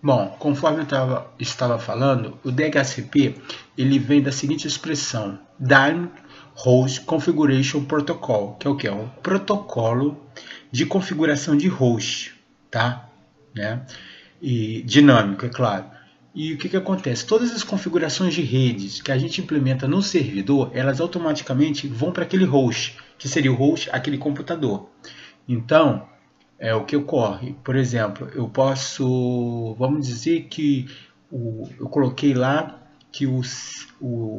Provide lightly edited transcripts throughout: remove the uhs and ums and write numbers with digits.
Bom, conforme eu estava falando, o DHCP ele vem da seguinte expressão: Dynamic Host Configuration Protocol, que é o que? É um protocolo de configuração de host, tá? Né? E dinâmico, é claro. E o que acontece? Todas as configurações de redes que a gente implementa no servidor, elas automaticamente vão para aquele host, que seria o host, aquele computador. Então, é o que ocorre. Por exemplo, eu posso, vamos dizer que eu coloquei lá que o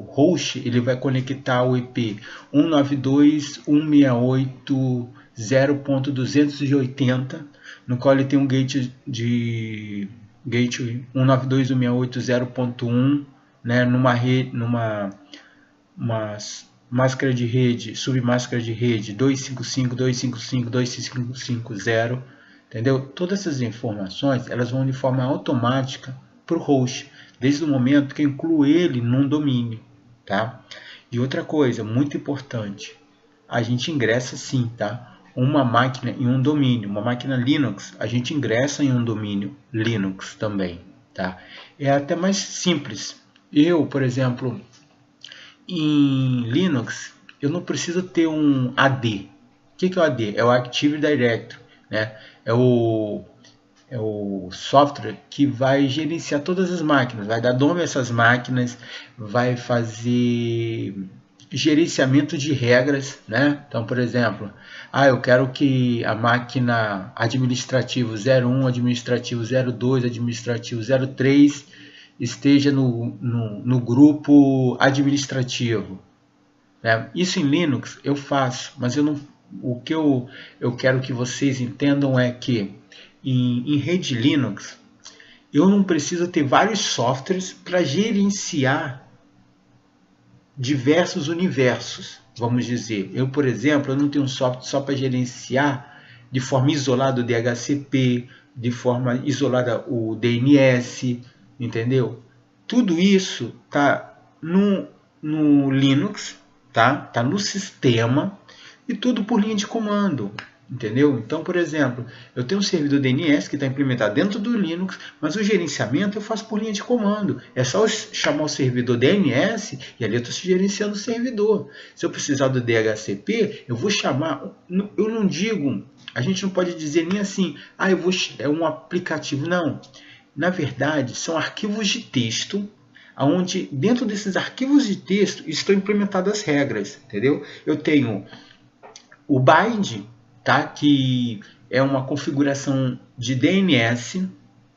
host ele vai conectar o IP 192.168.0.280, no qual ele tem um gateway 192.168.0.1, né, numa máscara de rede, submáscara de rede 255.255.255.0, entendeu? Todas essas informações elas vão de forma automática para o host, desde o momento que eu incluo ele num domínio, tá? E outra coisa muito importante, a gente ingressa sim, tá? Uma máquina em um domínio, uma máquina Linux, a gente ingressa em um domínio Linux também, tá? É até mais simples. Eu, por exemplo, em Linux, eu não preciso ter um AD. O que é o AD? É o Active Directory, né? É o software que vai gerenciar todas as máquinas, vai dar nome a essas máquinas, vai fazer gerenciamento de regras, né? Então, por exemplo, eu quero que a máquina administrativo 01, administrativo 02, administrativo 03 esteja no grupo administrativo, né? Isso em Linux eu faço, mas o que eu quero que vocês entendam é que em rede Linux eu não preciso ter vários softwares para gerenciar diversos universos, vamos dizer. Eu, por exemplo, eu não tenho um software só para gerenciar de forma isolada o DHCP, de forma isolada o DNS, entendeu? Tudo isso tá no Linux, tá no sistema e tudo por linha de comando, entendeu? Então, por exemplo, eu tenho um servidor DNS que está implementado dentro do Linux, mas o gerenciamento eu faço por linha de comando. É só chamar o servidor DNS e ali eu estou gerenciando o servidor. Se eu precisar do DHCP, eu vou chamar. Eu não digo, a gente não pode dizer nem assim, é um aplicativo. Não. Na verdade, são arquivos de texto, onde dentro desses arquivos de texto estão implementadas as regras, entendeu? Eu tenho o bind, tá? Que é uma configuração de DNS,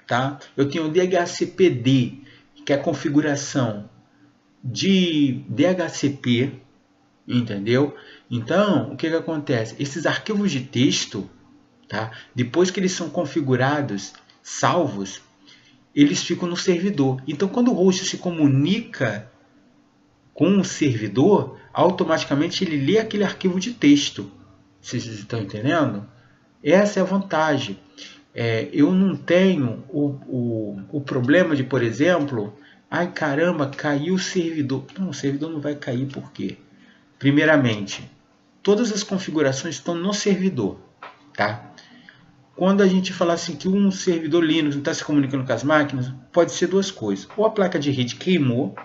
tá? Eu tenho o DHCPD, que é a configuração de DHCP, entendeu? Então, o que acontece? Esses arquivos de texto, tá? Depois que eles são configurados, salvos, eles ficam no servidor. Então, quando o host se comunica com o servidor, automaticamente ele lê aquele arquivo de texto. Vocês estão entendendo? Essa é a vantagem. Eu não tenho o problema de, por exemplo, ai caramba, caiu o servidor. Não, o servidor não vai cair por quê? Primeiramente, todas as configurações estão no servidor, tá? Quando a gente fala assim que um servidor Linux não está se comunicando com as máquinas, pode ser duas coisas. Ou a placa de rede queimou,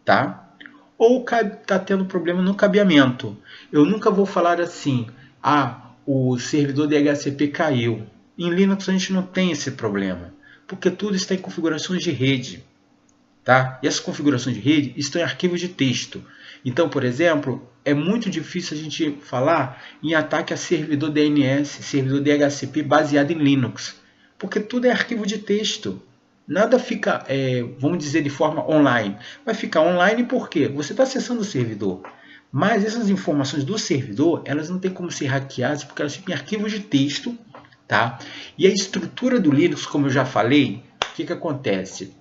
tá? Ou está tendo problema no cabeamento. Eu nunca vou falar assim, o servidor DHCP caiu. Em Linux a gente não tem esse problema, porque tudo está em configurações de rede, tá? E essas configurações de rede estão em arquivos de texto. Então, por exemplo, é muito difícil a gente falar em ataque a servidor DNS, servidor DHCP baseado em Linux, porque tudo é arquivo de texto. Nada fica, vamos dizer, de forma online. Vai ficar online porque você está acessando o servidor. Mas essas informações do servidor, elas não têm como ser hackeadas porque elas ficam em arquivos de texto, tá? E a estrutura do Linux, como eu já falei, o que acontece?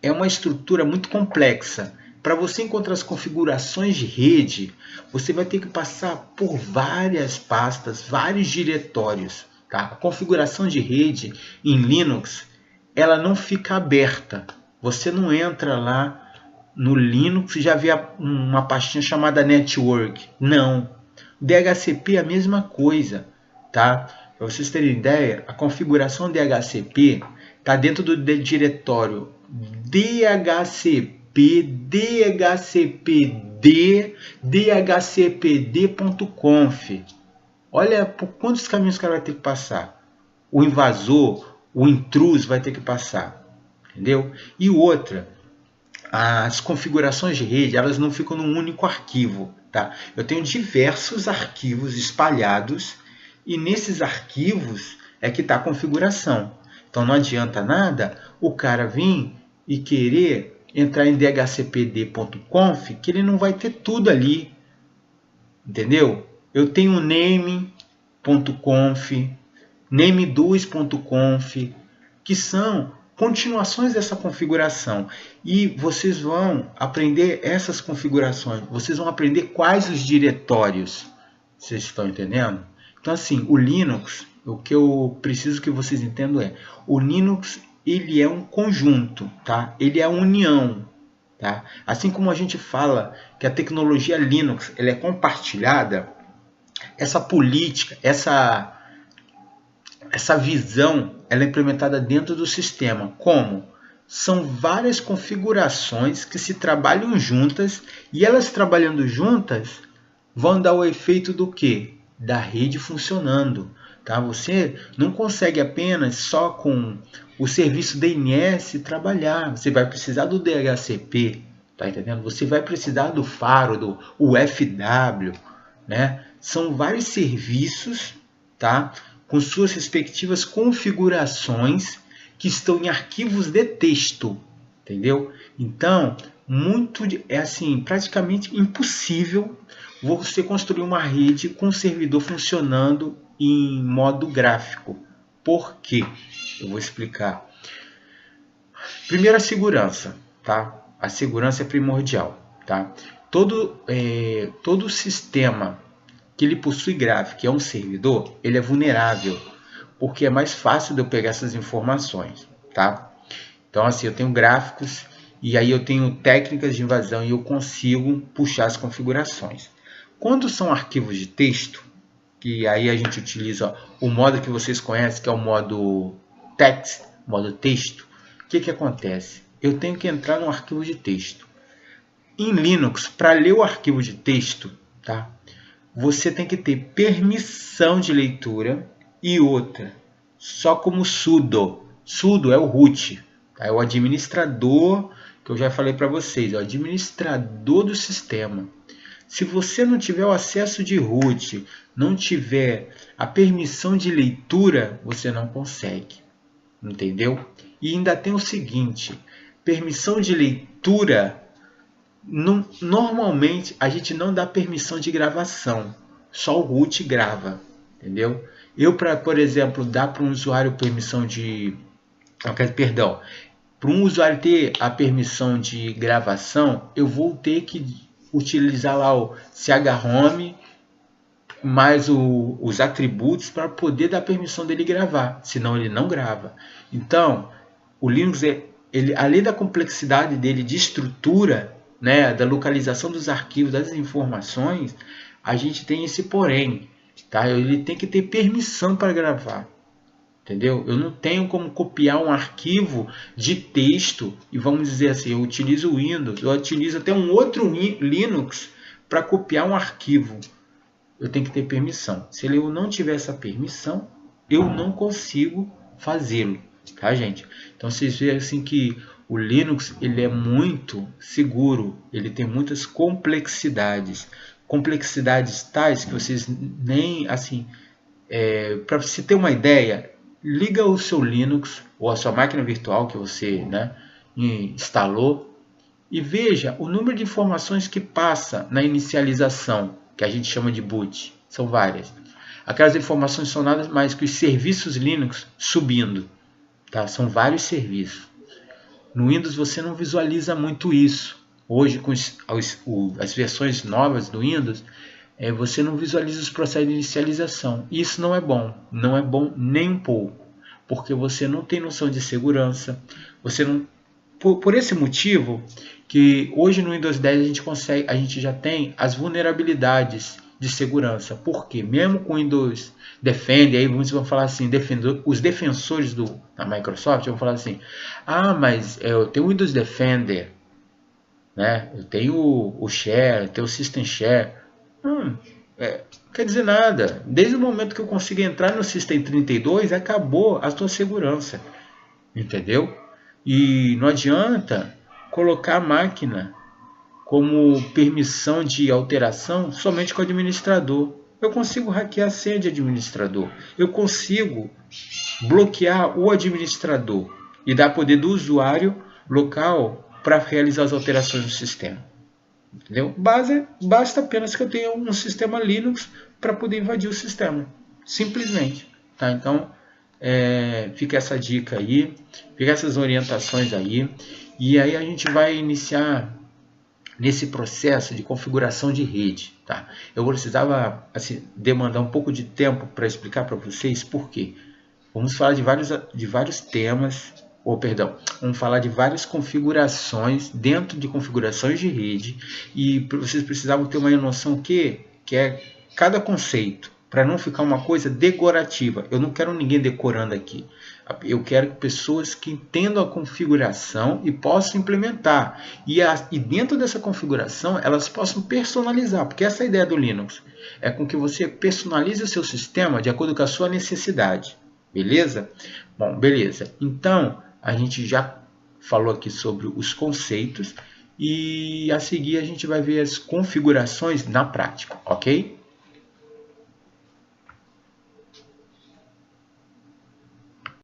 É uma estrutura muito complexa. Para você encontrar as configurações de rede, você vai ter que passar por várias pastas, vários diretórios, tá? A configuração de rede em Linux, ela não fica aberta. Você não entra lá no Linux e já vê uma pastinha chamada Network. Não. DHCP é a mesma coisa, tá? Para vocês terem ideia, a configuração DHCP está dentro do diretório dhcp, dhcpd, dhcpd.conf. Olha por quantos caminhos o cara vai ter que passar. O invasor, o intruso vai ter que passar. Entendeu? E outra, as configurações de rede, elas não ficam num único arquivo. Tá? Eu tenho diversos arquivos espalhados e nesses arquivos é que está a configuração. Então não adianta nada o cara vir e querer entrar em dhcpd.conf, que ele não vai ter tudo ali. Entendeu? Eu tenho name.conf, name2.conf, que são continuações dessa configuração. E vocês vão aprender essas configurações. Vocês vão aprender quais os diretórios. Vocês estão entendendo? Então, assim, o Linux, o que eu preciso que vocês entendam é, o Linux, ele é um conjunto, tá? Ele é a união, tá? Assim como a gente fala que a tecnologia Linux, ela é compartilhada, essa política, essa visão, ela é implementada dentro do sistema. Como? São várias configurações que se trabalham juntas, e elas trabalhando juntas vão dar o efeito do quê? Da rede funcionando. Tá? Você não consegue apenas só com o serviço DNS trabalhar. Você vai precisar do DHCP, tá entendendo? Você vai precisar do Faro, do UFW, né? São vários serviços, tá? Com suas respectivas configurações que estão em arquivos de texto, entendeu? Então, é assim, praticamente impossível você construir uma rede com um servidor funcionando em modo gráfico. Por quê? Eu vou explicar. Primeiro, a segurança, tá? A segurança é primordial, tá? Todo sistema que ele possui gráfico, que é um servidor, ele é vulnerável, porque é mais fácil de eu pegar essas informações, tá? Então, assim, eu tenho gráficos e aí eu tenho técnicas de invasão e eu consigo puxar as configurações. Quando são arquivos de texto, que aí a gente utiliza o modo que vocês conhecem, que é o modo text, modo texto, o que acontece? Eu tenho que entrar no arquivo de texto. Em Linux, para ler o arquivo de texto, tá? Você tem que ter permissão de leitura e outra, só como sudo. Sudo é o root, tá? É o administrador, que eu já falei para vocês, é o administrador do sistema. Se você não tiver o acesso de root, não tiver a permissão de leitura, você não consegue, entendeu? E ainda tem o seguinte, permissão de leitura, normalmente a gente não dá permissão de gravação, só o root grava, entendeu? Eu, por exemplo, dar para um usuário permissão de... Perdão, para um usuário ter a permissão de gravação, eu vou ter que utilizar lá o chromi mais os atributos para poder dar permissão dele gravar, senão ele não grava. Então, o Linux, além da complexidade dele de estrutura, né, da localização dos arquivos, das informações, a gente tem esse porém, tá? Ele tem que ter permissão para gravar. Entendeu? Eu não tenho como copiar um arquivo de texto e vamos dizer assim, eu utilizo o Windows, eu utilizo até um outro Linux para copiar um arquivo. Eu tenho que ter permissão. Se eu não tiver essa permissão, eu não consigo fazê-lo, tá, gente? Então vocês veem assim que o Linux, ele é muito seguro, ele tem muitas complexidades. Complexidades tais que vocês nem assim, para você ter uma ideia, liga o seu Linux ou a sua máquina virtual que você, né, instalou e veja o número de informações que passa na inicialização, que a gente chama de boot. São várias. Aquelas informações são nada mais que os serviços Linux subindo. Tá? São vários serviços. No Windows você não visualiza muito isso. Hoje, com as versões novas do Windows, você não visualiza os processos de inicialização. Isso não é bom. Não é bom nem um pouco. Porque você não tem noção de segurança. Você não... Por esse motivo, que hoje no Windows 10 a gente já tem as vulnerabilidades de segurança. Por quê? Mesmo com o Windows Defender, aí muitos vão falar assim, os defensores da Microsoft vão falar assim, ah, mas eu tenho o Windows Defender, né? Eu tenho o Share, eu tenho o System Share. Quer dizer nada. Desde o momento que eu consigo entrar no System 32, acabou a sua segurança. Entendeu? E não adianta colocar a máquina como permissão de alteração somente com o administrador. Eu consigo hackear a senha de administrador. Eu consigo bloquear o administrador e dar poder do usuário local para realizar as alterações no sistema. Entendeu? Basta apenas que eu tenha um sistema Linux para poder invadir o sistema. Simplesmente. Tá? Então, fica essa dica aí, fica essas orientações aí. E aí a gente vai iniciar nesse processo de configuração de rede. Tá? Eu precisava assim, demandar um pouco de tempo para explicar para vocês por quê. Vamos falar de vários temas, vamos falar de várias configurações dentro de configurações de rede, e vocês precisavam ter uma noção que é cada conceito, para não ficar uma coisa decorativa. Eu não quero ninguém decorando aqui. Eu quero pessoas que entendam a configuração e possam implementar. E dentro dessa configuração, elas possam personalizar, porque essa é a ideia do Linux. É com que você personalize o seu sistema de acordo com a sua necessidade. Beleza? Bom, beleza. Então, a gente já falou aqui sobre os conceitos e a seguir a gente vai ver as configurações na prática, ok?